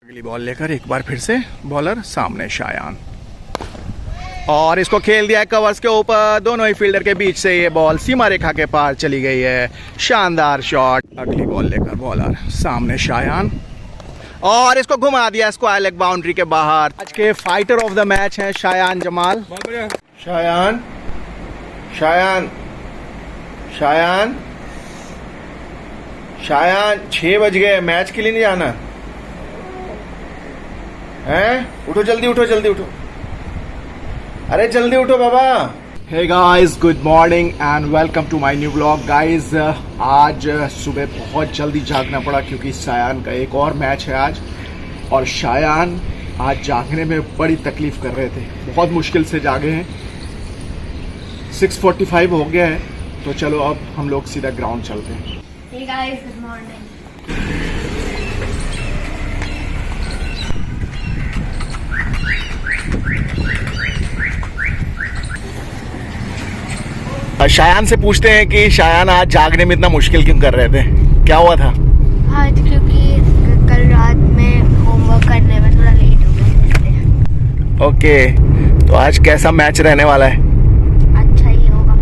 अगली बॉल लेकर एक बार फिर से बॉलर सामने शायान, और इसको खेल दिया है कवर्स के ऊपर। दोनों ही फील्डर के बीच से ये बॉल सीमा रेखा के पार चली गई है। शानदार शॉट। अगली बॉल लेकर बॉलर सामने शायान, और इसको घुमा दिया स्क्वायर लेग बाउंड्री के बाहर। आज के फाइटर ऑफ द मैच हैं शायान जमाल। शायान शायान शायान शायान 6 बज गए, मैच के लिए नहीं जाना है? उठो जल्दी, उठो जल्दी उठो, अरे जल्दी उठो बाबा। Hey guys, good morning and welcome to my new vlog. Guys, आज सुबह बहुत जल्दी जागना पड़ा क्योंकि शायान का एक और मैच है आज, और शायान आज जागने में बड़ी तकलीफ कर रहे थे, बहुत मुश्किल से जागे हैं। 6:45 हो गया है, तो चलो अब हम लोग सीधा ग्राउंड चलते हैं। Hey guys, good morning. Shayan से पूछते हैं कि शायान आज जागने में इतना मुश्किल क्यों कर रहे थे, क्या हुआ था? आज क्योंकि कल रात में होमवर्क करने में थोड़ा लेट हो गया इसलिए। ओके, तो आज कैसा मैच रहने वाला है? अच्छा ही होगा।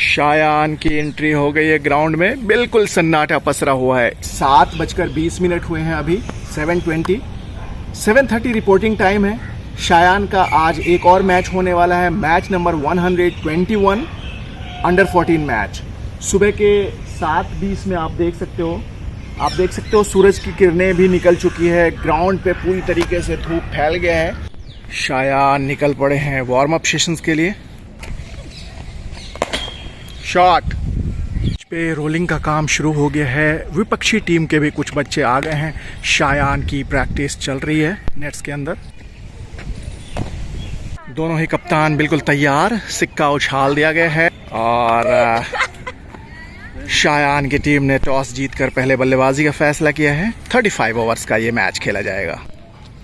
शायान की एंट्री हो गई है ग्राउंड में। बिल्कुल सन्नाटा पसरा हुआ है। 7:20 हुए हैं अभी। 7:30 रिपोर्टिंग टाइम है। शायान का आज एक और मैच होने वाला है, मैच नंबर 121 अंडर 14 मैच। सुबह के 7:20 में आप देख सकते हो सूरज की किरणें भी निकल चुकी है। ग्राउंड पे पूरी तरीके से धूप फैल गया है। शायान निकल पड़े हैं वार्म अप सेशंस के लिए। शॉट पे रोलिंग का काम शुरू हो गया है। विपक्षी टीम के भी कुछ बच्चे आ गए हैं। शायान की प्रैक्टिस चल रही है नेट्स के अंदर। दोनों ही कप्तान बिल्कुल तैयार। सिक्का उछाल दिया गया है और शायान की टीम ने टॉस जीतकर पहले बल्लेबाजी का फैसला किया है। 35 ओवर्स का ये मैच खेला जाएगा।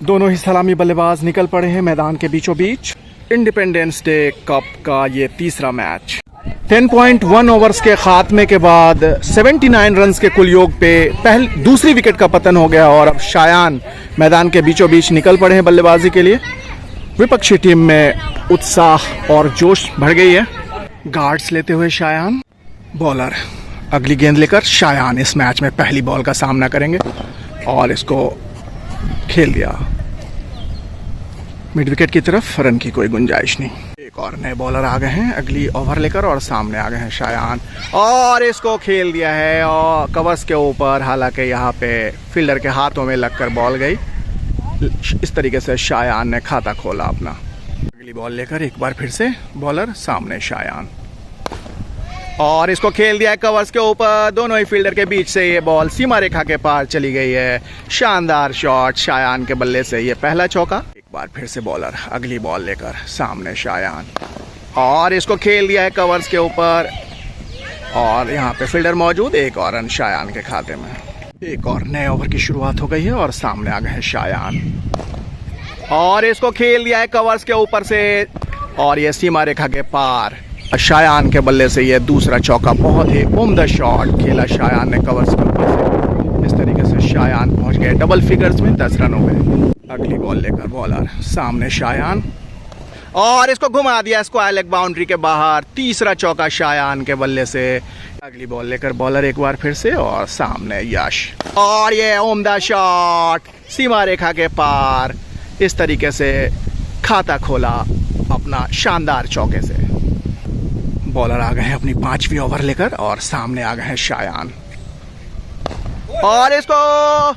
दोनों ही सलामी बल्लेबाज निकल पड़े हैं मैदान के बीचों बीच। इंडिपेंडेंस डे कप का ये तीसरा मैच। 10.1 ओवर्स के खात्मे के बाद 79 रन्स के कुल योग पे दूसरी विकेट का पतन हो गया, और अब शायान मैदान के बीचों बीच निकल पड़े हैं बल्लेबाजी के लिए। विपक्षी टीम में उत्साह और जोश बढ़ गई है। गार्ड्स लेते हुए शायान, बॉलर अगली गेंद लेकर शायान इस मैच में पहली बॉल का सामना करेंगे, और इसको खेल दिया मिड विकेट की तरफ। रन की कोई गुंजाइश नहीं। एक और नए बॉलर आ गए हैं अगली ओवर लेकर, और सामने आ गए हैं शायान, और इसको खेल दिया है और कवर्स के ऊपर। हालांकि यहाँ पे फील्डर के हाथों में लगकर बॉल गई। इस तरीके से शायान ने खाता खोला अपना। अगली बॉल लेकर एक बार फिर से बॉलर सामने शायान, और इसको खेल दिया है कवर्स के ऊपर। दोनों ही फील्डर के बीच से ये बॉल सीमा रेखा के पार चली गई है। शानदार शॉट शायान के बल्ले से, ये पहला चौका। एक बार फिर से बॉलर अगली बॉल लेकर सामने शायान, और इसको खेल दिया है कवर्स के ऊपर, और यहाँ पे फील्डर मौजूद। एक और रन शायान के खाते में। एक और नए ओवर की शुरुआत हो गई है, और सामने आ गए हैं शायान, और इसको खेल दिया है कवर्स के ऊपर से, और ये सीमा रेखा के पार। शायान के बल्ले से ये दूसरा चौका। बहुत ही उम्दा शॉट खेला शायान ने कवर्स के ऊपर से। इस तरीके से शायान पहुंच गए डबल फिगर्स में 10 रनों में। अगली बॉल लेकर बॉलर सामने शायान, और इसको घुमा दिया स्क्वायर लेग बाउंड्री के बाहर। तीसरा चौका शायान के बल्ले से। अगली बॉल लेकर बॉलर एक बार फिर से, और सामने यश, और ये उम्दा शॉट सीमा रेखा के पार। इस तरीके से खाता खोला अपना शानदार चौके से। बॉलर आ गए हैं अपनी 5वीं ओवर लेकर, और सामने आ गए हैं शायान, और इसको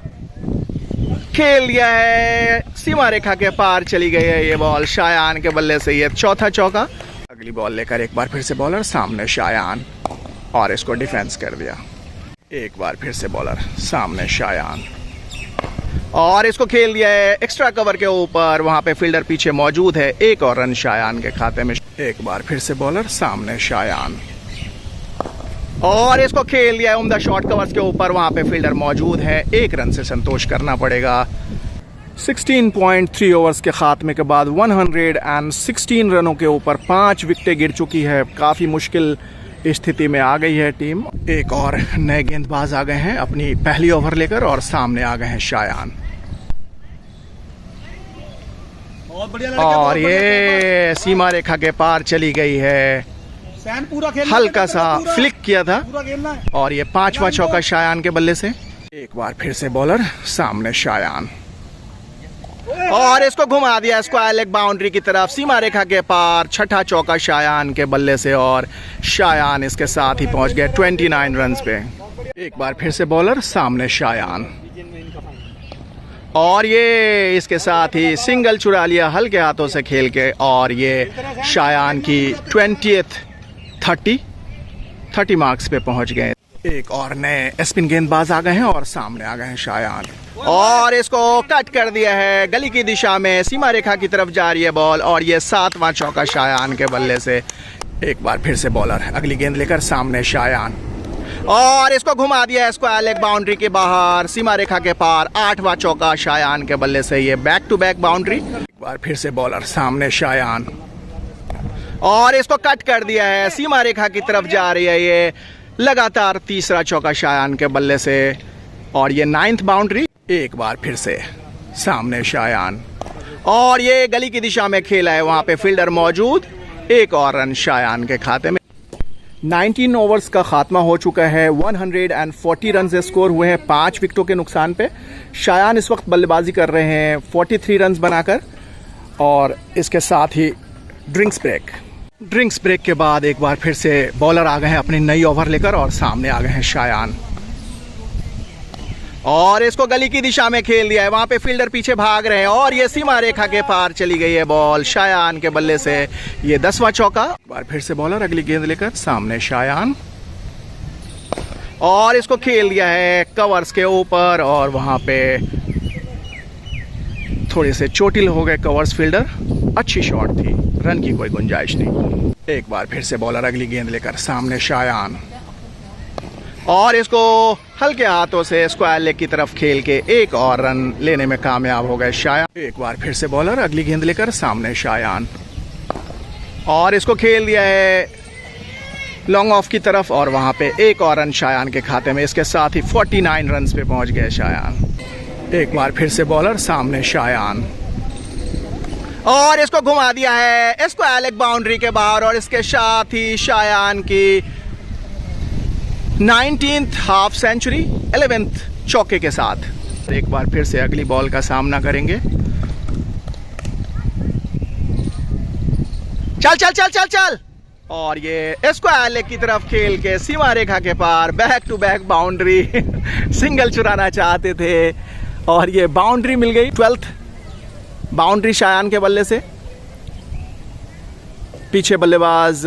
खेल दिया है सीमा रेखा के पार चली गई है ये बॉल। शायान के बल्ले से ये चौथा चौका। अगली बॉल लेकर एक बार फिर से बॉलर सामने शायान, और इसको डिफेंस कर दिया। एक बार फिर से बॉलर सामने शायान, और इसको खेल दिया है एक्स्ट्रा कवर के ऊपर। वहां पे फील्डर पीछे मौजूद है। एक और रन शायान के खाते में। एक बार फिर से बॉलर सामने शायान, और इसको खेल दिया है उम्दा शॉट कवर्स के ऊपर, वहां पे फील्डर मौजूद है, 1 रन से संतोष करना पड़ेगा। 16.3 ओवर्स के खात्मे के बाद 116 रनों के ऊपर 5 विकेटें गिर चुकी है। काफ़ी मुश्किल स्थिति में आ गई है टीम। एक और नए गेंदबाज आ गए हैं अपनी पहली ओवर लेकर और सामने आ गए हैं शायान। और ये सीमा रेखा के पार चली गई है, हल्का सा फ्लिक किया था और ये 5वां चौका शायान के बल्ले से। एक बार फिर से बॉलर सामने शायान और इसको घुमा दिया स्क्वायर लेग बाउंड्री की तरफ, सीमा रेखा के पार 6ठा चौका शायान के बल्ले से और शायान इसके साथ ही पहुंच गए 29 रन्स पे। एक बार फिर से बॉलर सामने शायान और ये इसके साथ ही सिंगल चुरा लिया हल्के हाथों से खेल के और ये शायान की 30 मार्क्स पे पहुंच गए। एक और नए स्पिन गेंदबाज आ गए हैं और सामने आ गए हैं शायान और इसको कट कर दिया है गली की दिशा में, सीमा रेखा की तरफ जा रही है बॉल और ये 7वां चौका शायान के बल्ले से। एक बार फिर से बॉलर अगली गेंद लेकर सामने शायान और इसको घुमा दिया स्क्वायर लेग बाउंड्री के बाहर, सीमा रेखा के पार 8वां चौका शायान के बल्ले से, ये बैक टू बैक बाउंड्री। एक बार फिर से बॉलर सामने शायान और इसको कट कर दिया है, सीमा रेखा की तरफ जा रही है, ये लगातार 3रा चौका शायान के बल्ले से और ये 9th बाउंड्री। एक बार फिर से सामने शायान और ये गली की दिशा में खेला है, वहां पे फील्डर मौजूद, 1 और रन शायान के खाते में। 19 ओवर्स का खात्मा हो चुका है, 140 रन से स्कोर हुए हैं 5 विकेटों के नुकसान पे। शायान इस वक्त बल्लेबाजी कर रहे हैं 43 रन बनाकर और इसके साथ ही ड्रिंक्स ब्रेक के बाद एक बार फिर से बॉलर आ गए हैं अपनी नई ओवर लेकर और सामने आ गए हैं शायान और इसको गली की दिशा में खेल दिया है, वहां पे फील्डर पीछे भाग रहे हैं और ये सीमा रेखा के पार चली गई है बॉल शायान के बल्ले से, ये 10वां चौका। एक बार फिर से बॉलर अगली गेंद लेकर सामने शायान और इसको खेल दिया है कवर्स के ऊपर और वहां पे थोड़े से चोटिल हो गए कवर्स फील्डर, अच्छी शॉट थी, रन की कोई गुंजाइश नहीं। एक बार फिर से बॉलर अगली गेंद लेकर सामने शायान और इसको हल्के हाथों से स्क्वायर लेग की तरफ खेल के 1 और रन लेने में कामयाब हो गए शायान। एक बार फिर से बॉलर अगली गेंद लेकर सामने शायान और इसको खेल दिया है लॉन्ग ऑफ की तरफ और वहां पे 1 और रन शायान के खाते में, इसके साथ ही 49 रन पे पहुंच गए शायान। एक बार फिर से बॉलर सामने शायान और इसको घुमा दिया है स्क्वायर लेग बाउंड्री के बाहर और इसके साथ ही शायान की 19th हाफ सेंचुरी 11th चौके के साथ। एक बार फिर से अगली बॉल का सामना करेंगे। चल चल चल चल चल और ये स्क्वायर लेग की तरफ खेल के सीमा रेखा के पार back to back boundary single चुराना चाहते थे और ये बाउंड्री मिल गई, 12th बाउंड्री शायान के बल्ले से। पीछे बल्लेबाज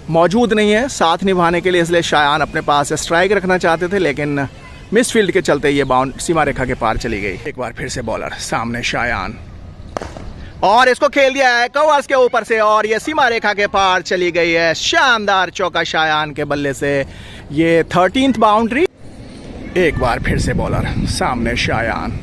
मौजूद नहीं है साथ निभाने के लिए, इसलिए शायान अपने पास स्ट्राइक रखना चाहते थे लेकिन मिस फील्ड के चलते ये बाउंड सीमा रेखा के पार चली गई। एक बार फिर से बॉलर सामने शायान और इसको खेल दिया है कवर्स के ऊपर से और ये सीमा रेखा के पार चली गई है, शानदार चौका शायान के बल्ले से, ये 13th बाउंड्री। एक बार फिर से बॉलर सामने शायान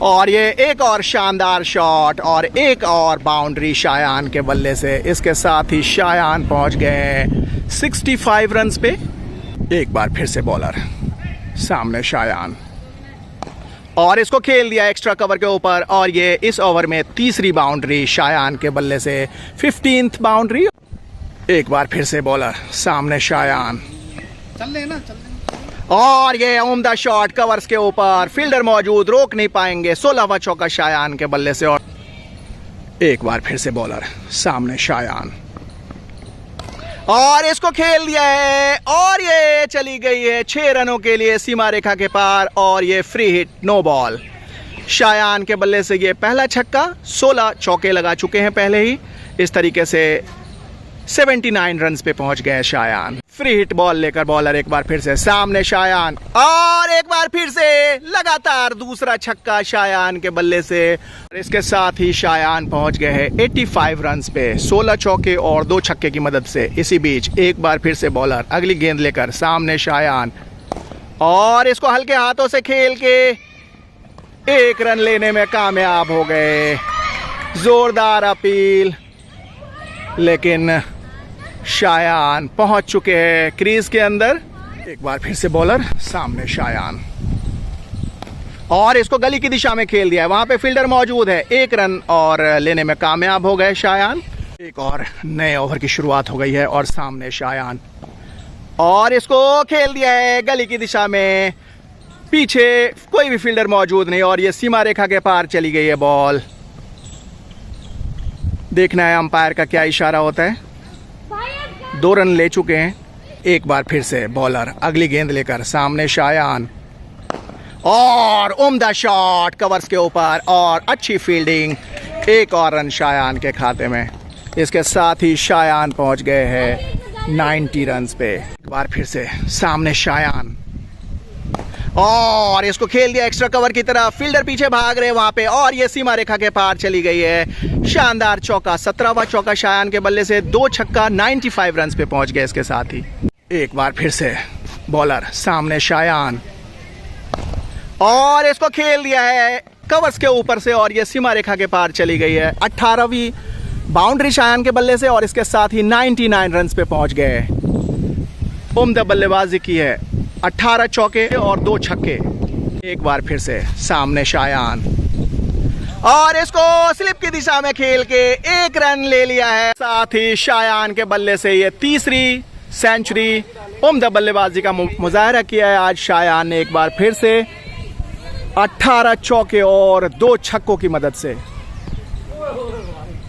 और ये 1 और शानदार शॉट और 1 और बाउंड्री शायान के बल्ले से, इसके साथ ही शायान पहुंच गए 65 रन्स पे। एक बार फिर से बॉलर सामने शायान और इसको खेल दिया एक्स्ट्रा कवर के ऊपर और ये इस ओवर में 3री बाउंड्री शायान के बल्ले से, 15th बाउंड्री। एक बार फिर से बॉलर सामने शायान और ये उम्दा शॉट कवर्स के ऊपर, फील्डर मौजूद, रोक नहीं पाएंगे, 16वां चौका शायान के बल्ले से। और एक बार फिर से बॉलर सामने शायान और इसको खेल दिया है और ये चली गई है 6 रनों के लिए सीमा रेखा के पार और ये free hit, no ball Shayan के बल्ले से। ये पहला छक्का, 16 चौके लगा चुके हैं पहले ही। इस तरीके से 79 रन्स पे पहुंच गए शायान। फ्री हिट बॉल लेकर बॉलर एक बार फिर से सामने शायान, और एक बार फिर से लगातार दूसरा छक्का शायान के बल्ले से। इसके साथ ही शायान पहुंच गए हैं 85 रन्स पे 16 चौके और 2 छक्के की मदद से। इसी बीच एक बार फिर से बॉलर अगली गेंद लेकर सामने शायान, और इसको हल्के हाथों से खेल के 1 रन लेने में कामयाब हो गए। जोरदार अपील, लेकिन शायान पहुंच चुके हैं क्रीज के अंदर। एक बार फिर से बॉलर सामने शायान, और इसको गली की दिशा में खेल दिया है, वहां पे फील्डर मौजूद है। 1 रन और लेने में कामयाब हो गए शायान। एक और नए ओवर की शुरुआत हो गई है और सामने शायान, और इसको खेल दिया है गली की दिशा में। पीछे कोई भी फील्डर मौजूद नहीं और ये सीमा रेखा के पार चली गई है बॉल। देखना है अंपायर का क्या इशारा होता है। 2 रन ले चुके हैं। एक बार फिर से बॉलर अगली गेंद लेकर सामने शायान, और उम्दा शॉट कवर्स के ऊपर और अच्छी फील्डिंग। 1 और रन शायान के खाते में। इसके साथ ही शायान पहुंच गए हैं 90 रन पे। एक बार फिर से सामने शायान, और इसको खेल दिया एक्स्ट्रा कवर की तरफ। फील्डर पीछे भाग रहे वहां पे, और ये सीमा रेखा के पार चली गई है। शानदार चौका, 17वां चौका शायान के बल्ले से। 2 छक्का 95 रन पे पहुंच गए। इसके साथ ही एक बार फिर से बॉलर सामने शायान, और इसको खेल दिया है कवर्स के ऊपर से, और ये सीमा रेखा के पार चली गई है। 18वीं बाउंड्री शायान के बल्ले से, और इसके साथ ही 99 रन पे पहुंच गए। उम्दा बल्लेबाजी की है, 18 चौके और 2 छक्के। एक बार फिर से सामने शायान, और इसको स्लिप की दिशा में खेल के 1 रन ले लिया है। साथ ही शायान के बल्ले से ये 3री सेंचुरी। उम्दा बल्लेबाजी का मुजाहरा किया है आज शायान ने एक बार फिर से। 18 चौके और 2 छक्कों की मदद से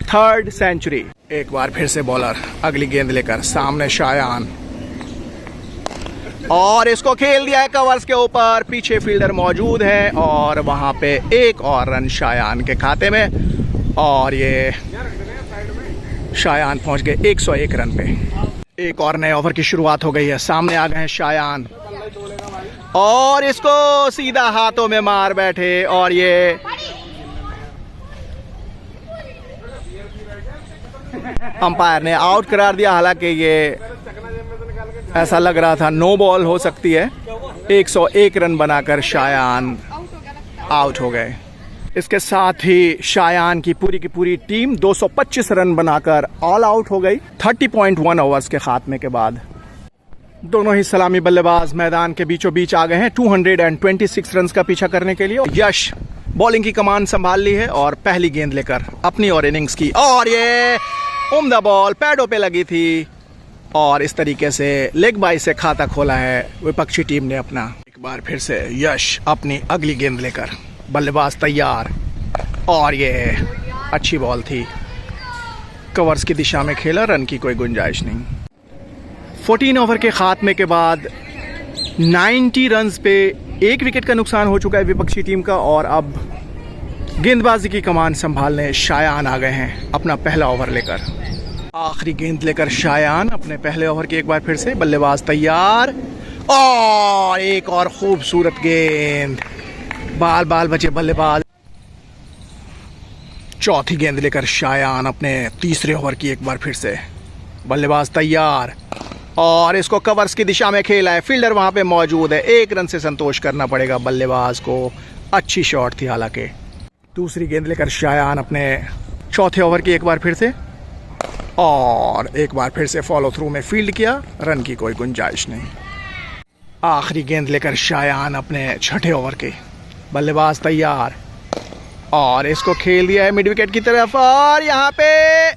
3rd सेंचुरी। एक बार फिर से बॉलर अगली गेंद लेकर सामने शायान, और इसको खेल दिया है कवर्स के ऊपर। पीछे फील्डर मौजूद है और वहां पे 1 और रन शायान के खाते में, और ये शायान पहुंच गए 101 रन पे। एक और नए ओवर की शुरुआत हो गई है। सामने आ गए हैं शायान, और इसको सीधा हाथों में मार बैठे, और ये अंपायर ने आउट करार दिया। हालांकि ये ऐसा लग रहा था नो बॉल हो सकती है। 101 रन बनाकर शायान आउट हो गए। इसके साथ ही शायान की पूरी टीम 225 रन बनाकर ऑल आउट हो गई 30.1 ओवर्स के खात्मे के बाद। दोनों ही सलामी बल्लेबाज मैदान के बीचों बीच आ गए हैं 226 रन का पीछा करने के लिए। यश बॉलिंग की कमान संभाल ली है और पहली गेंद लेकर अपनी और इनिंग्स की, और ये उम्दा बॉल पैडों पे लगी थी, और इस तरीके से लेग बाई से खाता खोला है विपक्षी टीम ने अपना। एक बार फिर से यश अपनी अगली गेंद लेकर, बल्लेबाज तैयार, और ये अच्छी बॉल थी, कवर्स की दिशा में खेला, रन की कोई गुंजाइश नहीं। 14 ओवर के खात्मे के बाद 90 रन पे 1 विकेट का नुकसान हो चुका है विपक्षी टीम का, और अब गेंदबाजी की कमान संभालने शायान आ गए हैं अपना पहला ओवर लेकर। आखिरी गेंद लेकर शायान अपने पहले ओवर की एक बार फिर से, बल्लेबाज तैयार, और एक और खूबसूरत गेंद, बाल बचे बल्लेबाज। चौथी गेंद लेकर शायान अपने तीसरे ओवर की एक बार फिर से, बल्लेबाज तैयार, और इसको कवर्स की दिशा में खेला है। फील्डर वहां पे मौजूद है। 1 रन से संतोष करना पड़ेगा बल्लेबाज को। अच्छी शॉट थी हालांकि। दूसरी गेंद लेकर शायान अपने चौथे ओवर की एक बार फिर से, और एक बार फिर से फॉलो थ्रू में फील्ड किया, रन की कोई गुंजाइश नहीं। आखिरी गेंद लेकर शायान अपने छठे ओवर के, बल्लेबाज तैयार, और इसको खेल दिया है मिड विकेट की तरफ, और यहाँ पे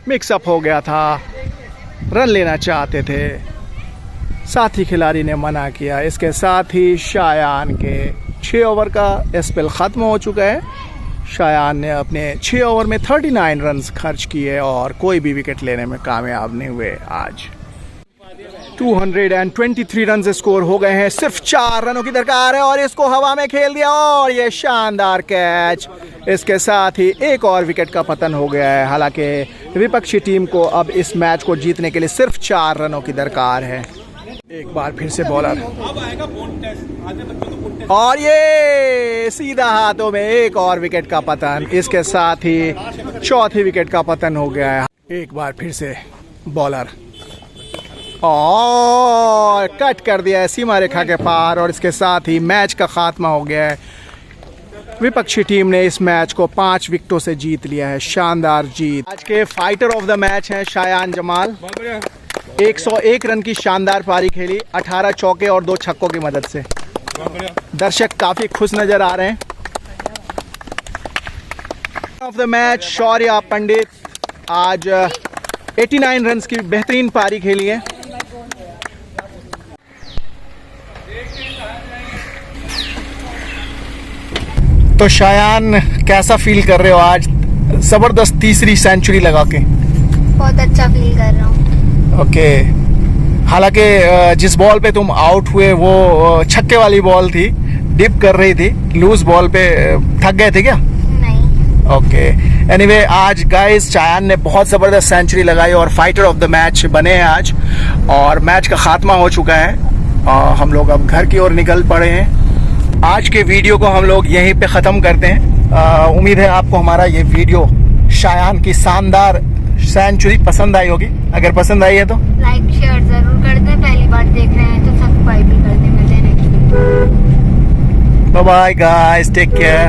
मिक्सअप हो गया था। रन लेना चाहते थे, साथी खिलाड़ी ने मना किया। इसके साथ ही शायान के 6 ओवर का स्पेल ख़त्म हो चुका है। शायान ने अपने 6 ओवर में 39 रन खर्च किए और कोई भी विकेट लेने में कामयाब नहीं हुए आज। 223 रन स्कोर हो गए हैं, सिर्फ 4 रनों की दरकार है और इसको हवा में खेल दिया और ये शानदार कैच। इसके साथ ही एक और विकेट का पतन हो गया है। हालांकि विपक्षी टीम को अब इस मैच को जीतने के लिए सिर्फ 4 रनों की दरकार है। एक बार फिर से बॉलर और ये सीधा हाथों में एक और विकेट का पतन। इसके साथ ही चौथी विकेट का पतन हो गया है। एक बार फिर से बॉलर और कट कर दिया है सीमा रेखा के पार और इसके साथ ही मैच का खात्मा हो गया है। विपक्षी टीम ने इस मैच को 5 विकेटों से जीत लिया है। शानदार जीत। आज के फाइटर ऑफ द मैच हैं शायान जमाल। 101 रन की शानदार पारी खेली, 18 चौके और 2 छक्कों की मदद से। दर्शक काफी खुश नजर आ रहे हैं। ऑफ द मैच शौर्या पंडित, आज 89 रन की बेहतरीन पारी खेली है। तो शायान कैसा फील कर रहे हो आज जबरदस्त तीसरी सेंचुरी लगा के? बहुत अच्छा फील कर रहा हूँ। ओके। हालांकि जिस बॉल पे तुम आउट हुए वो छक्के वाली बॉल थी, डिप कर रही थी, लूज बॉल पे थक गए थे क्या? नहीं। ओके। एनीवे आज गाइस शायान ने बहुत ज़बरदस्त सेंचुरी लगाई और फाइटर ऑफ द मैच बने हैं आज, और मैच का खात्मा हो चुका है। हम लोग अब घर की ओर निकल पड़े हैं। आज के वीडियो को हम लोग यहीं पे ख़त्म करते हैं। उम्मीद है आपको हमारा ये वीडियो शायान की शानदार सेंचुरी पसंद आई होगी। अगर पसंद आई है तो लाइक शेयर जरूर कर दें। पहली बार देख रहे हैं तो सब्सक्राइब भी कर दें। मिलते हैं next video. Bye bye guys, take care.